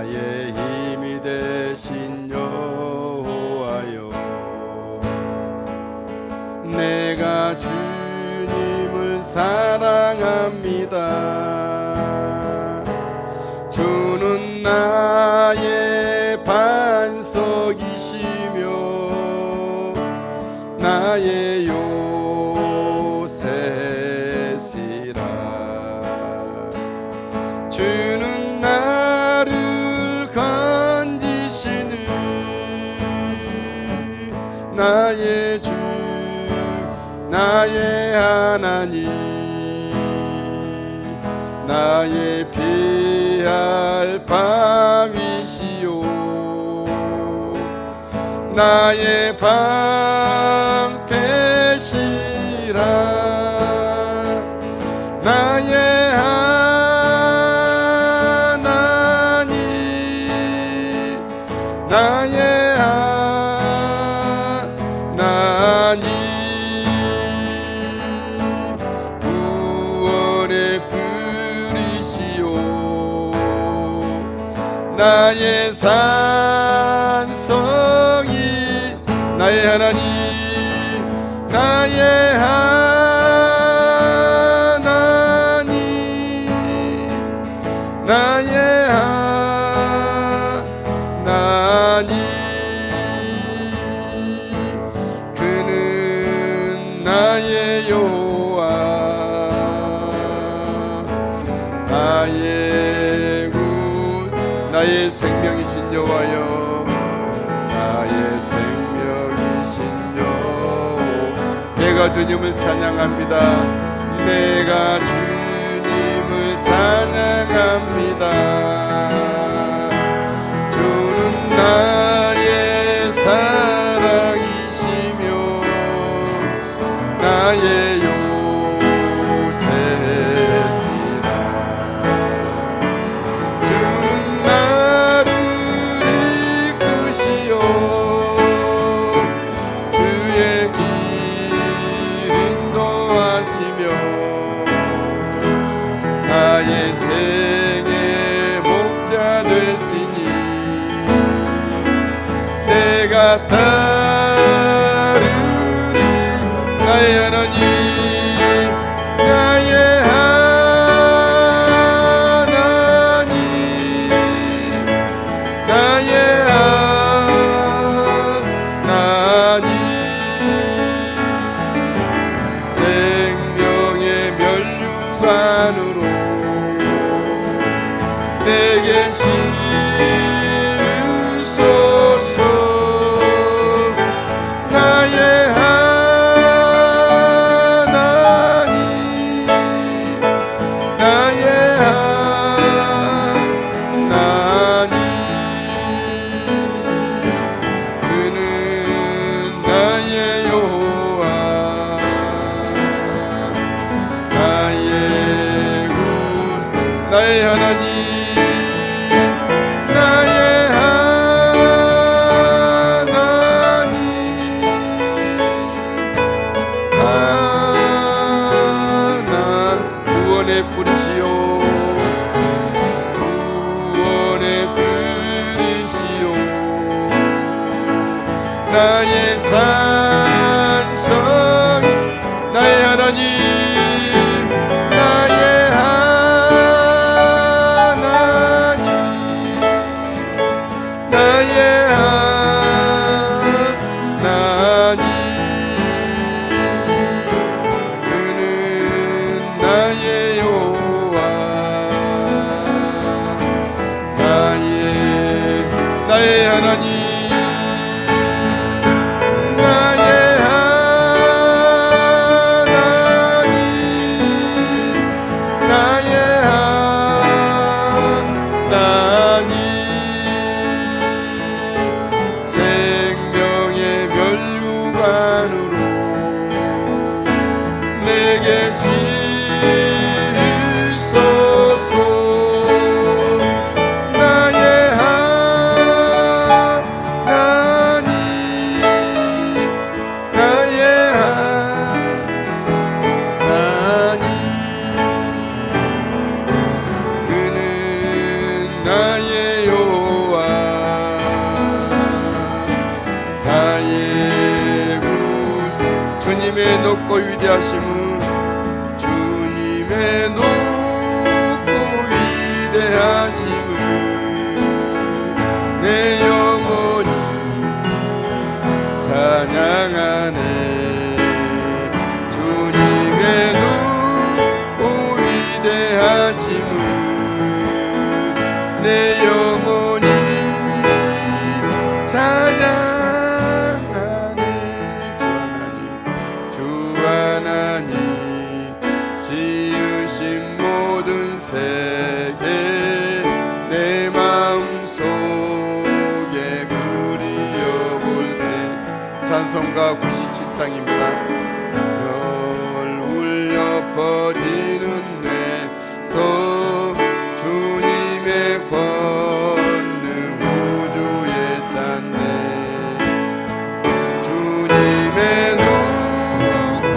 나의 힘이 되신 여호와여, 내가 주님을 사랑합니다. 주는 나의 반석이시며 나의 요새시라. 주는 나를 건지시는 나의 주, 나의 하나님, 나의 피할 밤이시요, 나의 방패시라. 나의 하나님, 나의 하나님, 구원의 뿌리시오, 나의 산성이, 나의 하나님, 나의 하나님, 나의 하나님. 그는 나의 여호와, 나의 구, 나의 생명이신 여호와여, 나의 생명이신 여호와. 내가 주님을 찬양합니다. 내가 주님을 찬양합니다. 주는 나의 사랑이시며 나의 요새시라. 주는 나를 이끄시어 주의 길 인도하시며 나의 생의 목자 되시니 내가 따르리. 나의 하나님, 나의 하나님, 나의 하나님. 생명의 면류관으로 내게 실으소서. 나의 하나님, 나의 하나님. 그는 나의 여호와, 나의 구, 나의 하나님, 나의 하나님. 구원의 뿌리시오, 구원의 뿌리시오, 나의 산성, 나의 하나님, 나의 하나님, 나의 하나님. 그는 나의 여호와, 나의 하나님, 나의 하나님, 나의 구속. 주님의 높고 위대하심은, 주님의 높고 위대하심은 내 영혼이 찬양하네. 주님의 높고 위대하심은 내 영혼이 찬양하네. 주 하나님 지으신 모든 세계 내 마음속에 그리워볼 때. 찬송가 97장입니다. 별 울려 퍼지는 내 손, 주님의 권능 우주에 찼네. 주님의 높고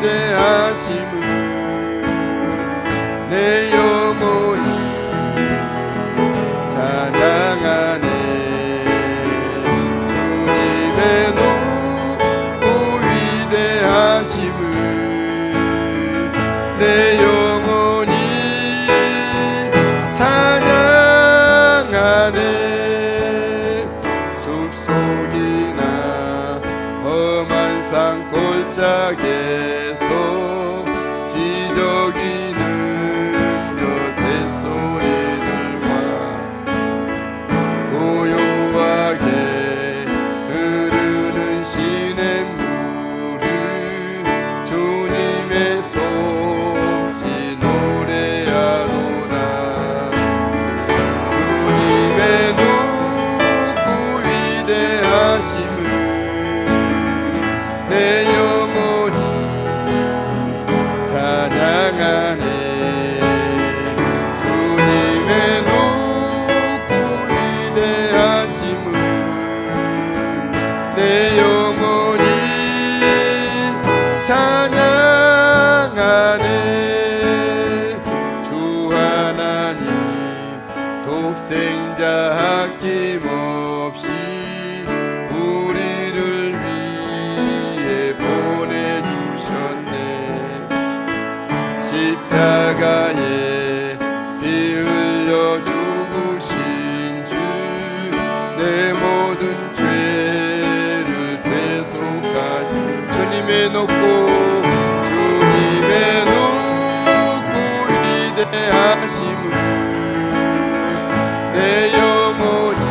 위대하심은 내 영혼이 찬양하네. 주님의 높고 위대하심은 내 영혼이 찬양하네. 숲속이나 험한 산 골짜기에서 지저귀는 저 새소리들과 고요하게 흐르는 시냇물을 주님의 솜씨 노래하도다. 주님의 높고 위대하심은 내 영혼이 찬양하네. 주님의 높고 위대하심은 내 영혼이 찬양하네. 주 하나님 독생자 아낌없이 우리를 위해 보내주셨네. 십자가에 피 흘려 죽으신 주 내 모든 죄를 대속하신 주님의 높고 위대하심은 내 영혼이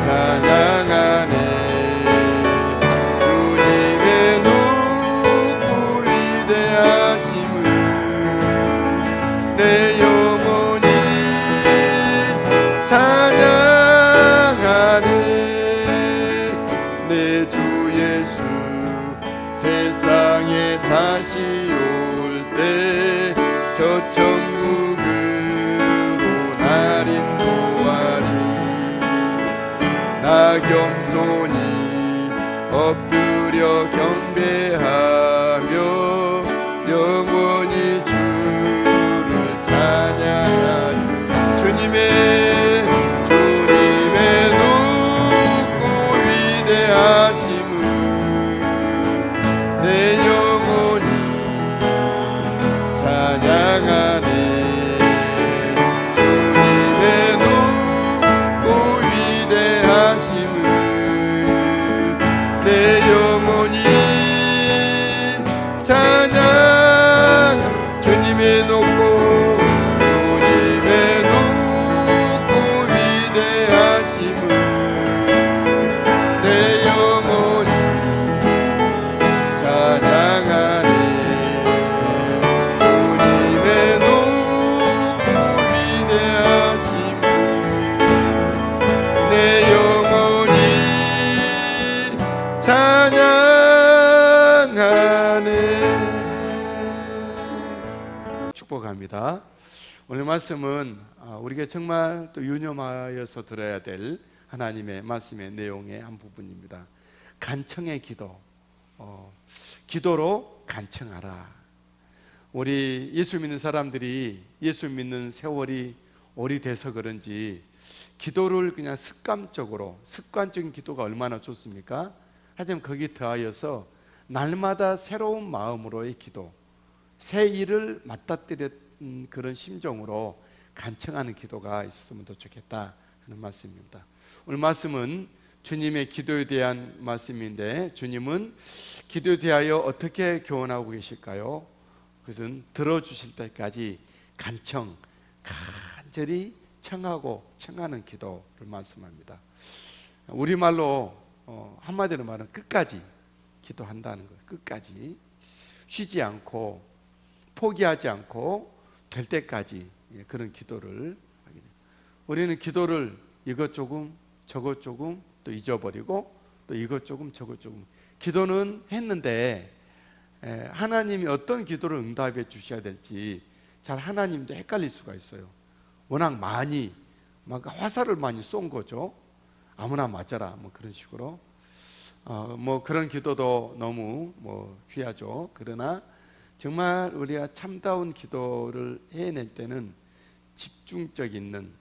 찬양하네. 주님의 높고 위대하심은 내 영혼이 찬양하네. 내 주 예수 세상에 다시 올 때 저 천국으로 날 인도하리. 나 겸손히 엎드려 경배하며 영원히 주를 찬양하리. 주님의 높고 위대하심은 내 영혼이 찬양하네. 주님의 높고 위대하심은 내 영혼이 찬양. 주님의 높고 위대하심은 내 영혼이 찬양하네. 축복합니다. 오늘 말씀은 우리가 정말 또 유념하여서 들어야 될 하나님의 말씀의 내용의 한 부분입니다. 간청의 기도, 기도로 간청하라. 우리 예수 믿는 사람들이 예수 믿는 세월이 오래돼서 그런지 기도를 그냥 습관적인 기도가 얼마나 좋습니까? 하지만 거기에 더하여서 날마다 새로운 마음으로의 기도, 새 일을 맞닥뜨린 그런 심정으로 간청하는 기도가 있었으면 더 좋겠다 하는 말씀입니다. 오늘 말씀은 주님의 기도에 대한 말씀인데, 주님은 기도에 대하여 어떻게 교훈하고 계실까요? 그것은 들어주실 때까지 간절히 청하는 기도를 말씀합니다. 우리말로 한마디로 말하면 끝까지 기도한다는 거예요. 끝까지 쉬지 않고 포기하지 않고 될 때까지 그런 기도를 하게 돼요. 우리는 기도를 이것 조금 저것 조금 또 잊어버리고 또 이것 조금 저것 조금, 기도는 했는데 하나님이 어떤 기도를 응답해 주셔야 될지 잘 하나님도 헷갈릴 수가 있어요. 워낙 많이 막 화살을 많이 쏜 거죠. 아무나 맞아라 뭐 그런 식으로. 뭐 그런 기도도 너무 귀하죠. 그러나 정말 우리가 참다운 기도를 해낼 때는 집중적 있는,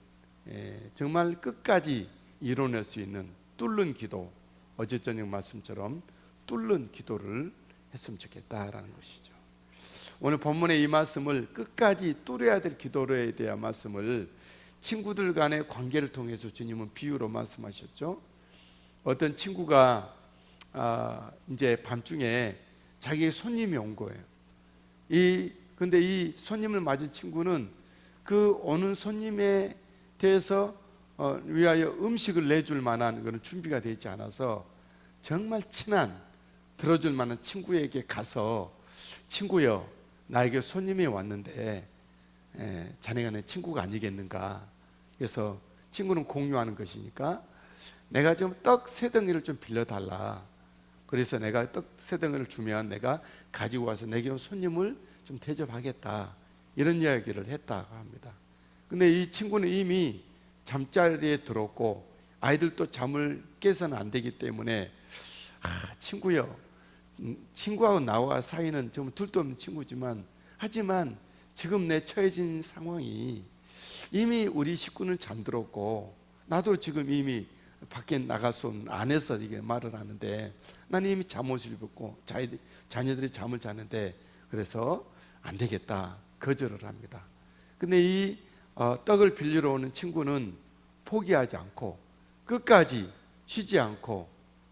정말 끝까지 이뤄낼 수 있는 뚫는 기도, 어제 저녁 말씀처럼 뚫는 기도를 했으면 좋겠다라는 것이죠. 오늘 본문의 이 말씀을 끝까지 뚫어야 될 기도에 대한 말씀을 친구들 간의 관계를 통해서 주님은 비유로 말씀하셨죠. 어떤 친구가 이제 밤중에 자기의 손님이 온 거예요. 근데 이 손님을 맞은 친구는 그 오는 손님에 대해서 위하여 음식을 내줄 만한 그런 준비가 되지 않아서 정말 친한, 들어줄 만한 친구에게 가서, 친구여, 나에게 손님이 왔는데 자네가 내 친구가 아니겠는가. 그래서 친구는 공유하는 것이니까 내가 좀 떡 세 덩이를 좀 빌려달라. 그래서 내가 떡 세 덩이를 주면 내가 가지고 와서 내게 온 손님을 좀 대접하겠다, 이런 이야기를 했다고 합니다. 근데 이 친구는 이미 잠자리에 들었고 아이들도 잠을 깨서는 안 되기 때문에 친구요, 친구하고 나와 사이는 좀 둘도 없는 친구지만, 하지만 지금 내 처해진 상황이 이미 우리 식구는 잠들었고 나도 지금 이미 밖에 나가서 안에서 이게 말을 하는데 나는 이미 잠옷을 입었고 자녀들이 잠을 자는데, 그래서 안 되겠다 거절을 합니다. 근데 이 떡을 빌리러 오는 친구는 포기하지 않고 끝까지 쉬지 않고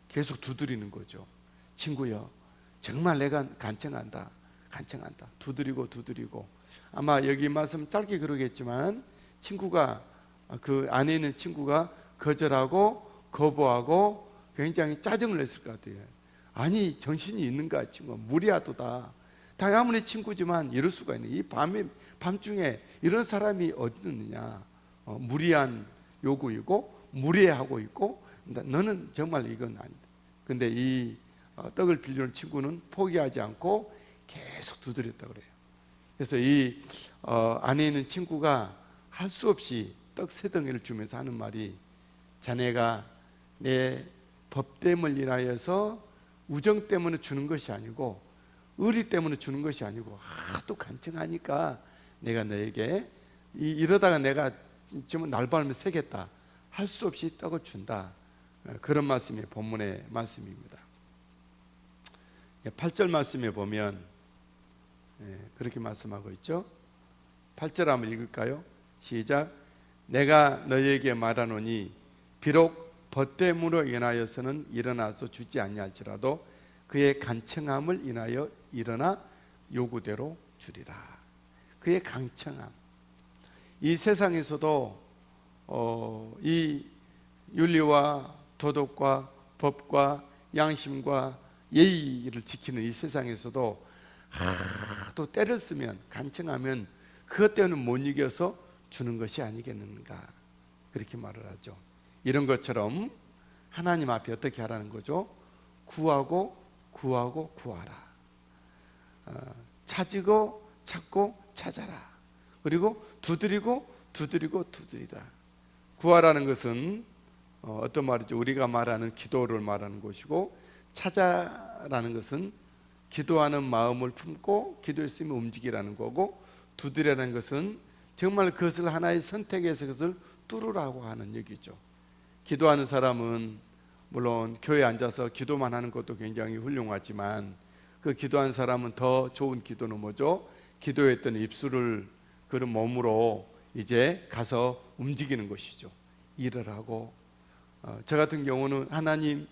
계속 두드리는 거죠. 친구여, 정말 내가 간청한다. 두드리고 아마 여기 말씀 짧게 그러겠지만 친구가, 그 안에 있는 친구가 거절하고 거부하고 굉장히 짜증을 냈을 것 같아요. 아니 정신이 있는가 친구가, 무리하도다. 다 아무리 친구지만 이럴 수가 있네. 이 밤중에 이런 사람이 어디 있느냐. 무리한 요구이고 무례하고 있고, 너는 정말 이건 아니다. 근데 이 떡을 빌려온 친구는 포기하지 않고 계속 두드렸다고 그래요. 그래서 이 안에 있는 친구가 할 수 없이 떡 세 덩이를 주면서 하는 말이, 자네가 내 법됨을 인하여서 우정 때문에 주는 것이 아니고 의리 때문에 주는 것이 아니고 하도 간청하니까 내가 너에게 이러다가 내가 지금 날밤을 새겠다, 할 수 없이 떡을 준다. 그런 말씀이 본문의 말씀입니다. 8절 말씀에 보면 그렇게 말씀하고 있죠. 8절 한번 읽을까요? 시작. 내가 너희에게 말하노니 비록 벗됨으로 인하여서는 일어나서 주지 아니할지라도 그의 간청함을 인하여 일어나 요구대로 주리라. 그의 간청함. 이 세상에서도 이 윤리와 도덕과 법과 양심과 예의를 지키는 이 세상에서도 또 때를 쓰면, 간청하면 그것 때문에 못 이겨서 주는 것이 아니겠는가, 그렇게 말을 하죠. 이런 것처럼 하나님 앞에 어떻게 하라는 거죠? 구하고 구하라. 찾고 찾고 찾아라. 그리고 두드리고 두드리라. 구하라는 것은 어떤 말이죠? 우리가 말하는 기도를 말하는 것이고, 찾아라는 것은 기도하는 마음을 품고 기도했으면 움직이라는 거고, 두드리라는 것은 정말 그것을 하나의 선택해서 그것을 뚫으라고 하는 얘기죠. 기도하는 사람은 물론 교회에 앉아서 기도만 하는 것도 굉장히 훌륭하지만 그 기도하는 사람은 더 좋은 기도는 뭐죠? 기도했던 입술을 그런 몸으로 이제 가서 움직이는 것이죠. 일을 하고 저 같은 경우는 하나님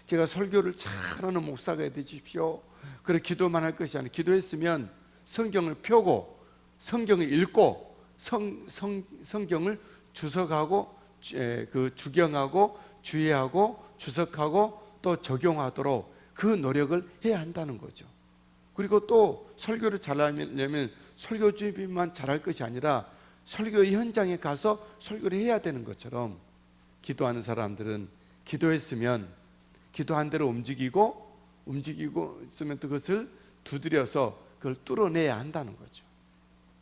제가 설교를 잘하는 목사가 되십시오. 그래 기도만 할 것이 아니라 기도했으면 성경을 펴고 성경을 읽고 성경을 주석하고 그 주경하고 주의하고 주석하고 또 적용하도록 그 노력을 해야 한다는 거죠. 그리고 또 설교를 잘하려면 설교 준비만 잘할 것이 아니라 설교 현장에 가서 설교를 해야 되는 것처럼 기도하는 사람들은 기도했으면 기도한 대로 움직이고 있으면 그것을 두드려서 그걸 뚫어내야 한다는 거죠.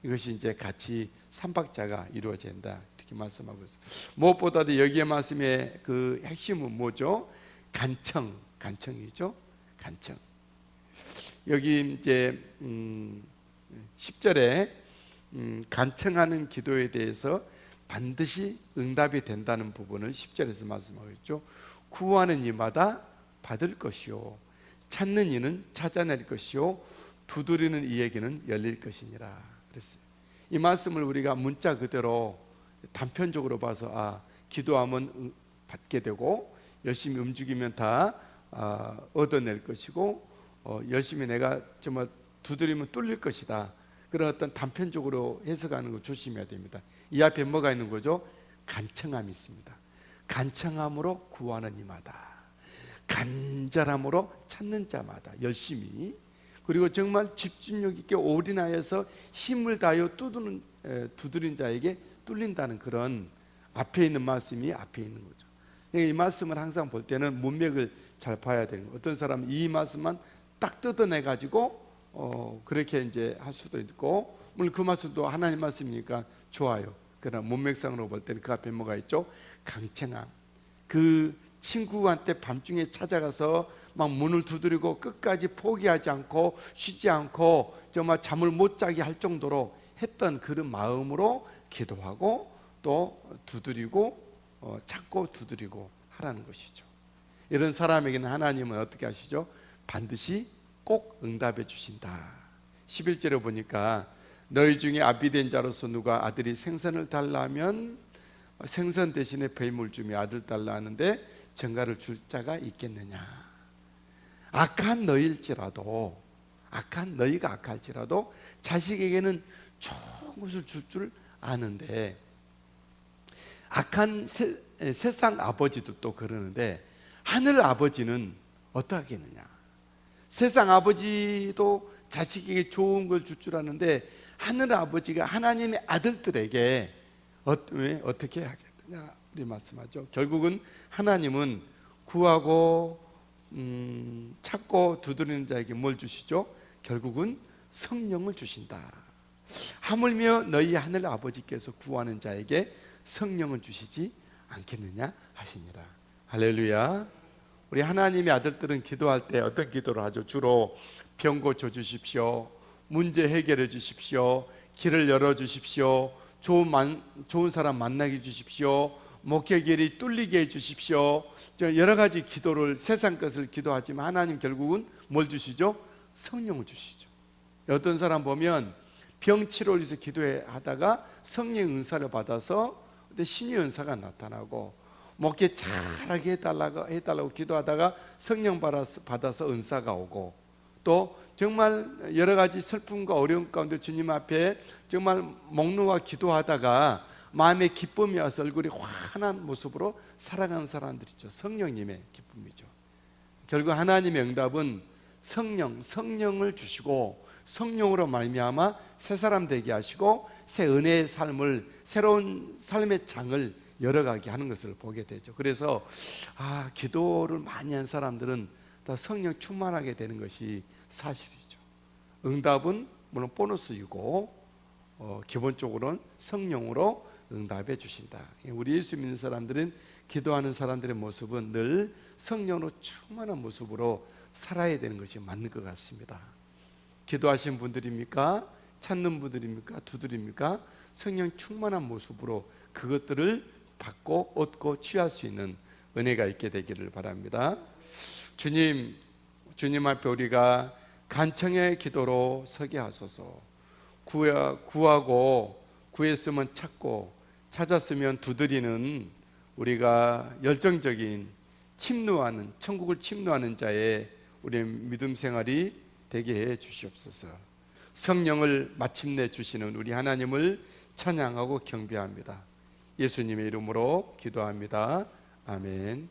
이것이 이제 같이 삼박자가 이루어진다 이렇게 말씀하고 있어요. 무엇보다도 여기에 말씀의 그 핵심은 뭐죠? 간청이죠. 간청. 여기 이제 10절에 간청하는 기도에 대해서 반드시 응답이 된다는 부분을 10절에서 말씀하고 있죠. 구하는 이마다 받을 것이요 찾는 이는 찾아낼 것이요 두드리는 이에게는 열릴 것이니라 그랬어요. 이 말씀을 우리가 문자 그대로 단편적으로 봐서 기도하면 받게 되고 열심히 움직이면 다 얻어낼 것이고 열심히 내가 정말 두드리면 뚫릴 것이다. 그런 어떤 단편적으로 해석하는 거 조심해야 됩니다. 이 앞에 뭐가 있는 거죠? 간청함이 있습니다. 간청함으로 구하는 이마다 간절함으로 찾는 자마다 열심히 그리고 정말 집중력 있게 올인하여서 힘을 다하여 두드린 자에게 뚫린다는 그런 앞에 있는 말씀이 앞에 있는 거죠. 이 말씀을 항상 볼 때는 문맥을 잘 봐야 되는 거예요. 어떤 사람은 이 말씀만 딱 뜯어내 가지고 그렇게 이제 할 수도 있고 물론 그 말씀도 하나님 말씀이니까 좋아요. 그러나 문맥상으로 볼 때는 그 앞에 뭐가 있죠? 강청함. 그 친구한테 밤중에 찾아가서 막 문을 두드리고 끝까지 포기하지 않고 쉬지 않고 정말 잠을 못 자게 할 정도로 했던 그런 마음으로 기도하고 또 두드리고 찾고 두드리고 하라는 것이죠. 이런 사람에게는 하나님은 어떻게 하시죠? 반드시 꼭 응답해 주신다. 11절에 보니까 너희 중에 아비된 자로서 누가 아들이 생선을 달라면 생선 대신에 뱀을 주며 아들 달라 하는데 전가를 줄 자가 있겠느냐. 악한 너희일지라도 악한 너희가 악할지라도 자식에게는 좋은 것을 줄 줄 아는데 악한 세상 아버지도 또 그러는데 하늘 아버지는 어떠하겠느냐. 세상 아버지도 자식에게 좋은 걸 줄 줄 아는데 하늘 아버지가 하나님의 아들들에게 어떻게 하겠느냐 우리 말씀하죠. 결국은 하나님은 구하고 찾고 두드리는 자에게 뭘 주시죠? 결국은 성령을 주신다. 하물며 너희 하늘 아버지께서 구하는 자에게 성령을 주시지 않겠느냐 하시니라. 할렐루야. 우리 하나님의 아들들은 기도할 때 어떤 기도를 하죠? 주로 병 고쳐 주십시오. 문제 해결해 주십시오. 길을 열어 주십시오. 좋은 사람 만나게 해 주십시오. 목회길이 뚫리게 해 주십시오. 여러 가지 기도를 세상 것을 기도하지만 하나님 결국은 뭘 주시죠? 성령을 주시죠. 어떤 사람 보면 병 치료를 위해서 기도하다가 성령 은사를 받아서 신의 은사가 나타나고 목회 잘하게 해달라고 기도하다가 성령 받아서 은사가 오고 또 정말 여러 가지 슬픔과 어려움 가운데 주님 앞에 정말 목놓아 기도하다가 마음에 기쁨이 와서 얼굴이 환한 모습으로 살아가는 사람들이 있죠. 성령님의 기쁨이죠. 결국 하나님의 응답은 성령을 주시고 성령으로 말미암아 새 사람 되게 하시고 새 은혜의 삶을 새로운 삶의 장을 열어가게 하는 것을 보게 되죠. 그래서 기도를 많이 한 사람들은 다 성령 충만하게 되는 것이 사실이죠. 응답은 물론 보너스이고 기본적으로는 성령으로 응답해 주신다. 우리 예수 믿는 사람들은 기도하는 사람들의 모습은 늘 성령으로 충만한 모습으로 살아야 되는 것이 맞는 것 같습니다. 기도하신 분들입니까? 찾는 분들입니까? 두드립니까? 성령 충만한 모습으로 그것들을 받고 얻고 취할 수 있는 은혜가 있게 되기를 바랍니다. 주님 앞에 우리가 간청의 기도로 서게 하소서. 구하고 구했으면 찾고 찾았으면 두드리는 우리가 열정적인 침노하는 천국을 침노하는 자의 우리의 믿음 생활이 되게 해 주시옵소서. 성령을 마침내 주시는 우리 하나님을 찬양하고 경배합니다. 예수님의 이름으로 기도합니다. 아멘.